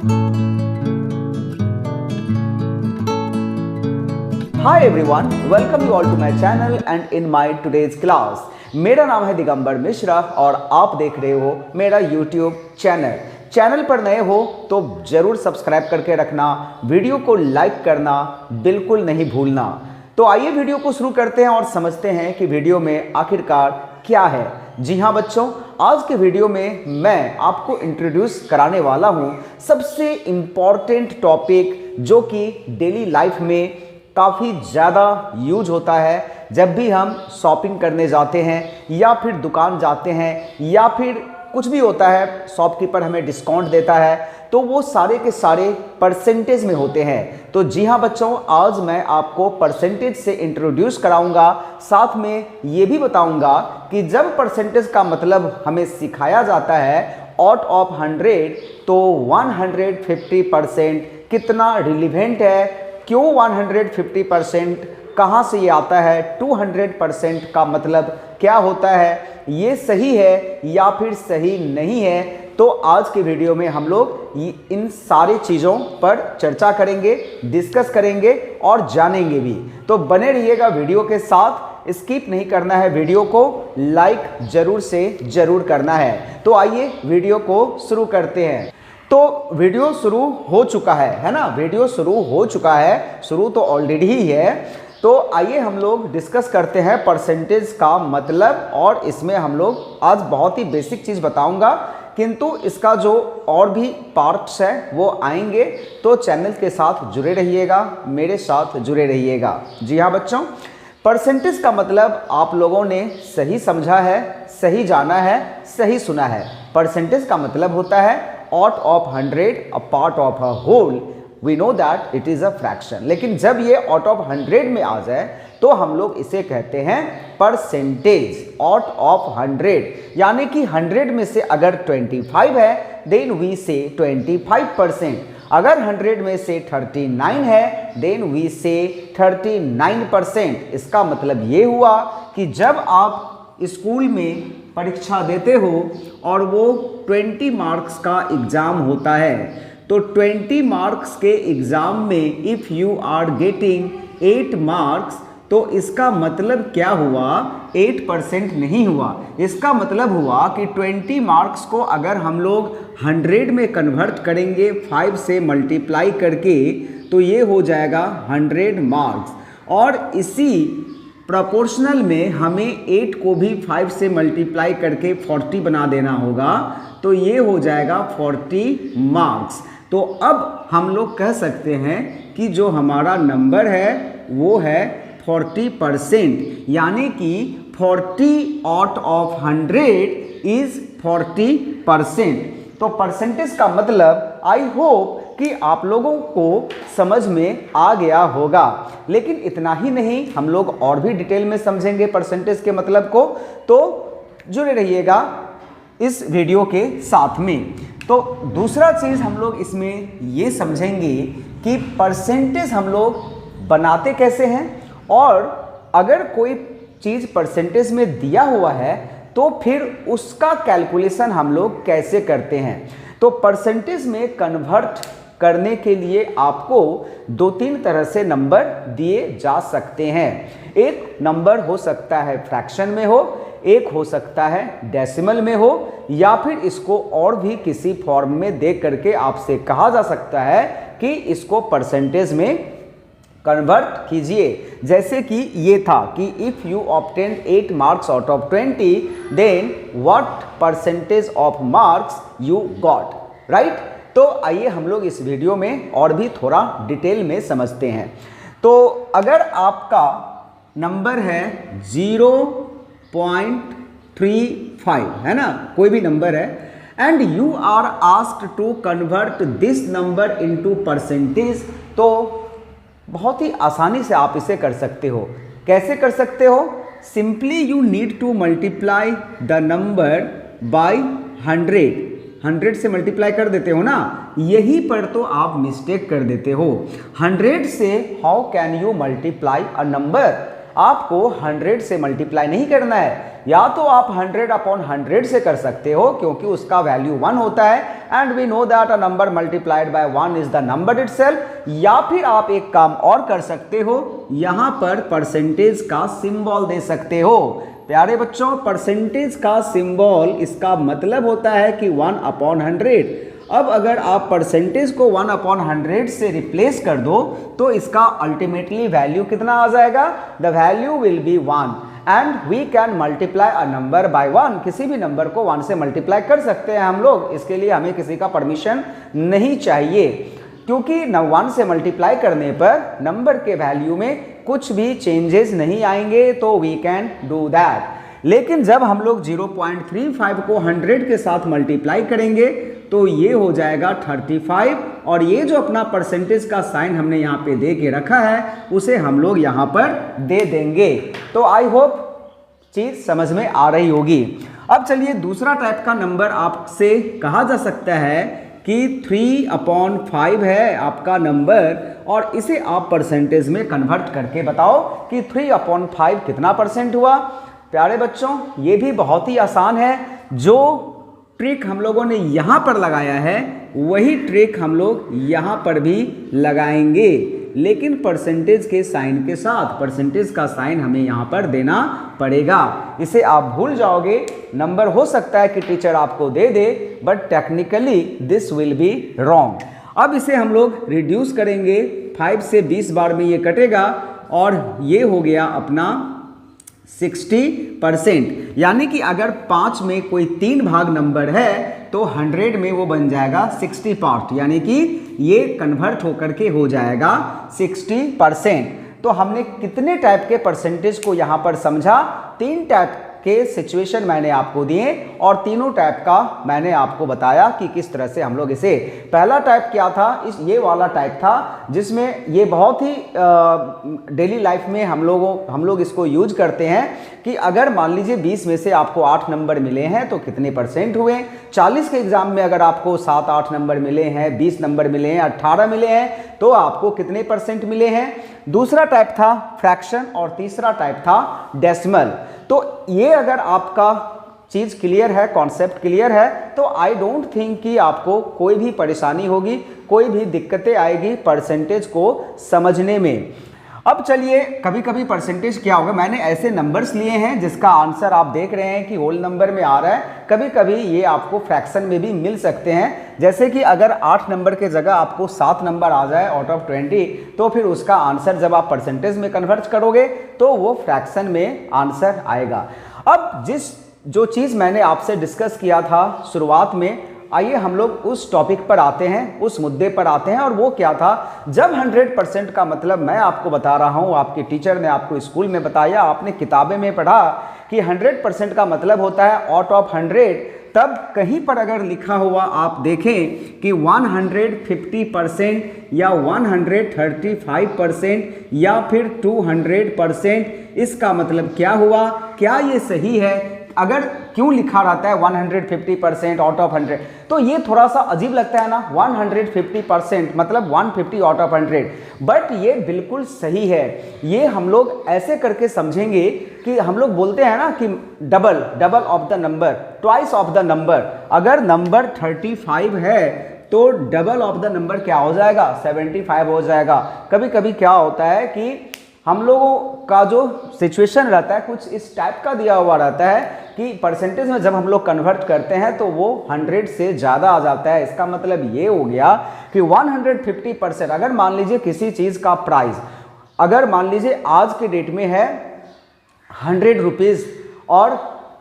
Hi everyone, welcome you all to my channel and in my today's class. मेरा नाम है दिगंबर मिश्रा और आप देख रहे हो मेरा YouTube चैनल पर नए हो तो जरूर सब्सक्राइब करके रखना, वीडियो को लाइक करना बिल्कुल नहीं भूलना। तो आइए वीडियो को शुरू करते हैं और समझते हैं कि वीडियो में आखिरकार क्या है। जी हाँ बच्चों, आज के वीडियो में मैं आपको इंट्रोड्यूस कराने वाला हूँ सबसे इम्पॉर्टेंट टॉपिक जो कि डेली लाइफ में काफ़ी ज़्यादा यूज होता है। जब भी हम शॉपिंग करने जाते हैं या फिर दुकान जाते हैं या फिर कुछ भी होता है, शॉपकीपर हमें डिस्काउंट देता है तो वो सारे के सारे परसेंटेज में होते हैं। तो जी हाँ बच्चों, आज मैं आपको परसेंटेज से इंट्रोड्यूस कराऊंगा, साथ में ये भी बताऊंगा कि जब परसेंटेज का मतलब हमें सिखाया जाता है आउट ऑफ 100 तो 150% कितना रिलीवेंट है, क्यों 150%, कहाँ से ये आता है, 200% का मतलब क्या होता है, ये सही है या फिर सही नहीं है। तो आज के वीडियो में हम लोग इन सारी चीज़ों पर चर्चा करेंगे, डिस्कस करेंगे और जानेंगे भी। तो बने रहिएगा वीडियो के साथ, स्किप नहीं करना है, वीडियो को लाइक जरूर से जरूर करना है। तो आइए वीडियो को शुरू करते हैं। तो वीडियो शुरू हो चुका है ना, वीडियो शुरू हो चुका है, शुरू तो ऑलरेडी ही है। तो आइए हम लोग डिस्कस करते हैं परसेंटेज का मतलब, और इसमें हम लोग आज बहुत ही बेसिक चीज़ बताऊंगा, किंतु इसका जो और भी पार्ट्स हैं वो आएंगे। तो चैनल के साथ जुड़े रहिएगा, मेरे साथ जुड़े रहिएगा। जी हाँ बच्चों, परसेंटेज का मतलब आप लोगों ने सही समझा है, सही जाना है, सही सुना है। परसेंटेज का मतलब होता है out of 100 a part of a whole, we know that it is a fraction. लेकिन जब ये आउट ऑफ 100 में आ जाए तो हम लोग इसे कहते हैं परसेंटेज आउट ऑफ 100। यानी कि 100 में से अगर 25 है देन वी से 25%, अगर 100 में से 39 है देन वी से 39%। इसका मतलब ये हुआ कि जब आप स्कूल में परीक्षा देते हो और वो 20 मार्क्स का एग्ज़ाम होता है, तो 20 मार्क्स के एग्ज़ाम में if you are getting 8 marks तो इसका मतलब क्या हुआ, 8% नहीं हुआ। इसका मतलब हुआ कि 20 मार्क्स को अगर हम लोग 100 में कन्वर्ट करेंगे 5 से मल्टीप्लाई करके तो ये हो जाएगा 100 मार्क्स, और इसी प्रोपोर्शनल में हमें 8 को भी 5 से मल्टीप्लाई करके 40 बना देना होगा, तो ये हो जाएगा 40 मार्क्स। तो अब हम लोग कह सकते हैं कि जो हमारा नंबर है वो है 40%, यानी कि 40 आउट ऑफ 100 इज 40%। तो परसेंटेज का मतलब आई होप कि आप लोगों को समझ में आ गया होगा। लेकिन इतना ही नहीं, हम लोग और भी डिटेल में समझेंगे परसेंटेज के मतलब को, तो जुड़े रहिएगा इस वीडियो के साथ में। तो दूसरा चीज़ हम लोग इसमें ये समझेंगे कि परसेंटेज हम लोग बनाते कैसे हैं, और अगर कोई चीज़ परसेंटेज में दिया हुआ है तो फिर उसका कैलकुलेशन हम लोग कैसे करते हैं। तो परसेंटेज में कन्वर्ट करने के लिए आपको 2-3 तरह से नंबर दिए जा सकते हैं। एक नंबर हो सकता है फ्रैक्शन में हो, एक हो सकता है डेसिमल में हो, या फिर इसको और भी किसी फॉर्म में दे करके आपसे कहा जा सकता है कि इसको परसेंटेज में कन्वर्ट कीजिए। जैसे कि ये था कि if you obtain 8 marks out of 20 then what percentage of marks you got, right. तो आइए हम लोग इस वीडियो में और भी थोड़ा डिटेल में समझते हैं। तो अगर आपका नंबर है 0.35 है ना, कोई भी नंबर है, and you are asked to convert this number into percentage, तो बहुत ही आसानी से आप इसे कर सकते हो। कैसे कर सकते हो? Simply you need to multiply the number by 100 से मल्टीप्लाई कर देते हो ना, यहीं पर तो आप मिस्टेक कर देते हो। 100 से how can you multiply a number? आपको 100 से मल्टीप्लाई नहीं करना है। या तो आप 100 अपॉन 100 से कर सकते हो क्योंकि उसका वैल्यू 1 होता है and we know that a number multiplied by 1 is the number itself. या फिर आप एक काम और कर सकते हो, यहां पर परसेंटेज का सिंबल दे सकते हो। प्यारे बच्चों, परसेंटेज का सिंबल इसका मतलब होता है कि 1 अपॉन 100। अब अगर आप परसेंटेज को 1 अपॉन 100 से रिप्लेस कर दो तो इसका अल्टीमेटली वैल्यू कितना आ जाएगा? The value will be 1 and we can multiply a number by 1। किसी भी नंबर को 1 से मल्टीप्लाई कर सकते हैं हम लोग, इसके लिए हमें किसी का परमिशन नहीं चाहिए क्योंकि 1 से मल्टीप्लाई करने पर नंबर के वैल्यू में कुछ भी चेंजेस नहीं आएंगे, तो वी कैन डू दैट। लेकिन जब हम लोग 0.35 को 100 के साथ मल्टीप्लाई करेंगे तो ये हो जाएगा 35 और ये जो अपना परसेंटेज का साइन हमने यहाँ पे दे के रखा है उसे हम लोग यहाँ पर दे देंगे। तो आई होप चीज समझ में आ रही होगी। अब चलिए दूसरा टाइप का नंबर आपसे कहा जा सकता है कि 3 अपॉन 5 है आपका नंबर और इसे आप परसेंटेज में कन्वर्ट करके बताओ कि 3 अपॉन 5 कितना परसेंट हुआ। प्यारे बच्चों, ये भी बहुत ही आसान है। जो ट्रिक हम लोगों ने यहाँ पर लगाया है वही ट्रिक हम लोग यहाँ पर भी लगाएंगे, लेकिन परसेंटेज के साइन के साथ। परसेंटेज का साइन हमें यहाँ पर देना पड़ेगा, इसे आप भूल जाओगे। नंबर हो सकता है कि टीचर आपको दे दे but technically this will be wrong. अब इसे हम लोग रिड्यूस करेंगे, 5 से 20 बार में ये कटेगा और ये हो गया अपना 60%। यानी कि अगर 5 में कोई 3 भाग नंबर है तो 100 में वो बन जाएगा 60 पार्ट, यानी कि ये कन्वर्ट होकर के हो जाएगा 60%। तो हमने कितने टाइप के परसेंटेज को यहां पर समझा? 3 टाइप के सिचुएशन मैंने आपको दिए और तीनों टाइप का मैंने आपको बताया कि किस तरह से हम लोग इसे। पहला टाइप क्या था? ये वाला टाइप था जिसमें ये बहुत ही डेली लाइफ में हम लोग इसको यूज करते हैं कि अगर मान लीजिए 20 में से आपको 8 नंबर मिले हैं तो कितने परसेंट हुए। 40 के एग्जाम में अगर आपको 7-8 नंबर मिले हैं, 20 नंबर मिले हैं, 18 मिले हैं तो आपको कितने परसेंट मिले हैं। दूसरा टाइप था फ्रैक्शन और तीसरा टाइप था डेसिमल। तो ये अगर आपका चीज क्लियर है, कॉन्सेप्ट क्लियर है, तो आई डोंट थिंक कि आपको कोई भी परेशानी होगी, कोई भी दिक्कतें आएगी परसेंटेज को समझने में। अब चलिए, कभी कभी परसेंटेज क्या होगा, मैंने ऐसे नंबर्स लिए हैं जिसका आंसर आप देख रहे हैं कि होल नंबर में आ रहा है। कभी कभी ये आपको फ्रैक्शन में भी मिल सकते हैं, जैसे कि अगर 8 नंबर के जगह आपको 7 नंबर आ जाए आउट ऑफ 20 तो फिर उसका आंसर जब आप परसेंटेज में कन्वर्ट करोगे तो वो फ्रैक्शन में आंसर आएगा। अब जो चीज़ मैंने आपसे डिस्कस किया था शुरुआत में, आइए हम लोग उस टॉपिक पर आते हैं, उस मुद्दे पर आते हैं। और वो क्या था? जब 100% का मतलब मैं आपको बता रहा हूँ, आपके टीचर ने आपको स्कूल में बताया, आपने किताबें में पढ़ा कि 100% का मतलब होता है आउट ऑफ 100, तब कहीं पर अगर लिखा हुआ आप देखें कि 150% या 135% या फिर 200%, इसका मतलब क्या हुआ? क्या ये सही है? अगर क्यों लिखा रहता है 150% आउट ऑफ 100, तो ये थोड़ा सा अजीब लगता है ना। 150% मतलब 150 आउट ऑफ 100, बट ये बिल्कुल सही है। ये हम लोग ऐसे करके समझेंगे कि हम लोग बोलते हैं ना कि double of the number, twice of the number. अगर नंबर 35 है तो डबल ऑफ द नंबर क्या हो जाएगा? 75 हो जाएगा। कभी कभी क्या होता है कि हम लोगों का जो सिचुएशन रहता है कुछ इस टाइप का दिया हुआ रहता है कि परसेंटेज में जब हम लोग कन्वर्ट करते हैं तो वो 100 से ज़्यादा आ जाता है। इसका मतलब ये हो गया कि 150%, अगर मान लीजिए किसी चीज़ का प्राइस अगर मान लीजिए आज के डेट में है 100 रुपीज़ और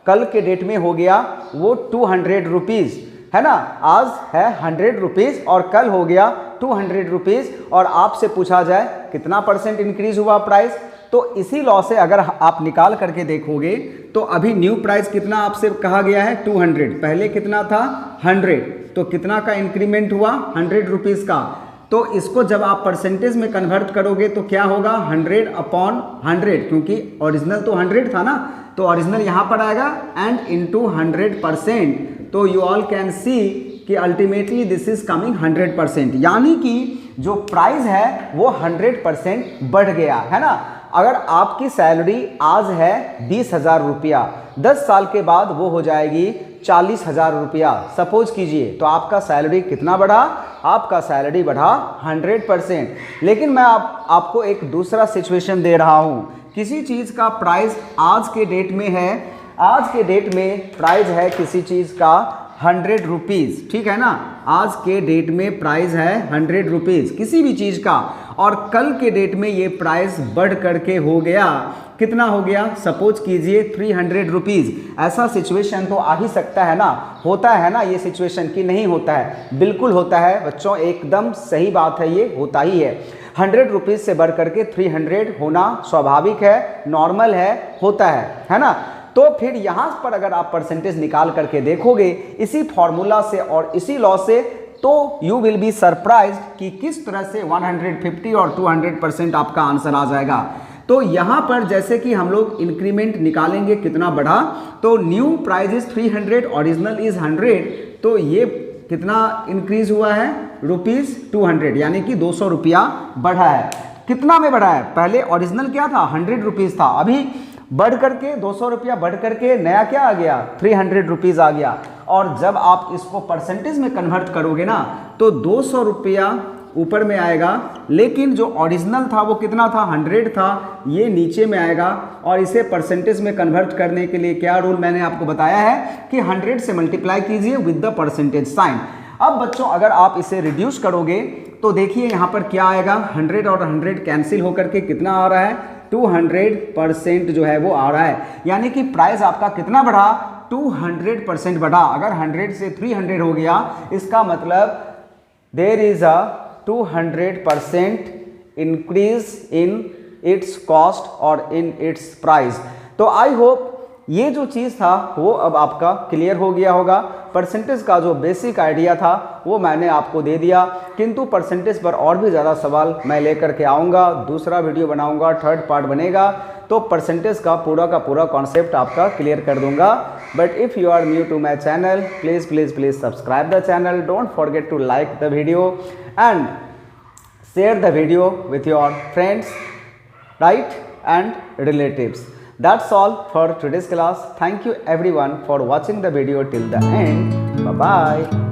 कल के डेट में हो गया वो 200 रुपीज़, है ना। आज है 100 रुपीज़ और कल हो गया 200 रुपीज़, और आपसे पूछा जाए कितना परसेंट इंक्रीज हुआ प्राइस, तो इसी लॉ से अगर आप निकाल करके देखोगे तो अभी न्यू प्राइस कितना आपसे कहा गया है? 200। पहले कितना था? 100। तो कितना का इंक्रीमेंट हुआ? 100 रुपीज़ का। तो इसको जब आप परसेंटेज में कन्वर्ट करोगे तो क्या होगा? 100 अपॉन 100, क्योंकि ओरिजिनल तो 100 था ना, तो ओरिजिनल यहाँ पर आएगा एंड इनटू 100%। तो यू ऑल कैन सी कि अल्टीमेटली दिस इज कमिंग 100%, यानी कि जो प्राइस है वो 100% बढ़ गया, है ना। अगर आपकी सैलरी आज है 20,000 रुपया, 10 साल के बाद वो हो जाएगी 40,000 रुपया सपोज कीजिए, तो आपका सैलरी कितना बढ़ा? आपका सैलरी बढ़ा 100%। लेकिन मैं आपको एक दूसरा सिचुएशन दे रहा हूँ। किसी चीज़ का प्राइस आज के डेट में है, आज के डेट में प्राइस है किसी चीज़ का 100 रुपीज़, ठीक है ना। आज के डेट में प्राइस है 100 रुपीज़ किसी भी चीज़ का, और कल के डेट में ये प्राइस बढ़ करके हो गया, कितना हो गया? सपोज कीजिए 300 रुपीज़। ऐसा सिचुएशन तो आ ही सकता है ना, होता है ना ये सिचुएशन कि नहीं होता है? बिल्कुल होता है बच्चों, एकदम सही बात है, ये होता ही है। 100 रुपीज़ से बढ़ करके 300 होना स्वाभाविक है, नॉर्मल है, होता है ना। तो फिर यहाँ पर अगर आप परसेंटेज निकाल करके देखोगे इसी फॉर्मूला से और इसी लॉ से, तो यू विल बी सरप्राइज कि किस तरह से 150 और 200% आपका आंसर आ जाएगा। तो यहाँ पर जैसे कि हम लोग इंक्रीमेंट निकालेंगे कितना बढ़ा, तो new price is 300, original is 100, तो ये कितना इंक्रीज हुआ है? ₹200, यानी कि 200 रुपया बढ़ा है। कितना में बढ़ा है? पहले ओरिजिनल क्या था? 100 रुपीज़ था, अभी बढ़ करके 200 रुपया बढ़ करके नया क्या आ गया? 300 रुपीज़ आ गया। और जब आप इसको परसेंटेज में कन्वर्ट करोगे ना, तो 200 रुपया ऊपर में आएगा, लेकिन जो ओरिजिनल था वो कितना था? 100 था, ये नीचे में आएगा। और इसे परसेंटेज में कन्वर्ट करने के लिए क्या रूल मैंने आपको बताया है कि 100 से मल्टीप्लाई कीजिए विद द परसेंटेज साइन। अब बच्चों अगर आप इसे रिड्यूस करोगे तो देखिए यहाँ पर क्या आएगा? 100 और 100 कैंसिल होकर के कितना आ रहा है? 200% जो है वो आ रहा है, यानी कि प्राइस आपका कितना बढ़ा? 200% बढ़ा। अगर 100 से 300 हो गया, इसका मतलब there is a 200% increase in its cost और इन इट्स प्राइस। तो आई होप ये जो चीज़ था वो अब आपका क्लियर हो गया होगा। परसेंटेज का जो बेसिक आइडिया था वो मैंने आपको दे दिया, किंतु परसेंटेज पर और भी ज़्यादा सवाल मैं लेकर के आऊँगा, दूसरा वीडियो बनाऊँगा, थर्ड पार्ट बनेगा, तो परसेंटेज का पूरा कॉन्सेप्ट आपका क्लियर कर दूंगा। But if you are new to my channel, please please please subscribe the channel, don't forget to like the video and share the video with your friends, right, and relatives. That's all for today's class. Thank you everyone for watching the video till the end. Bye bye.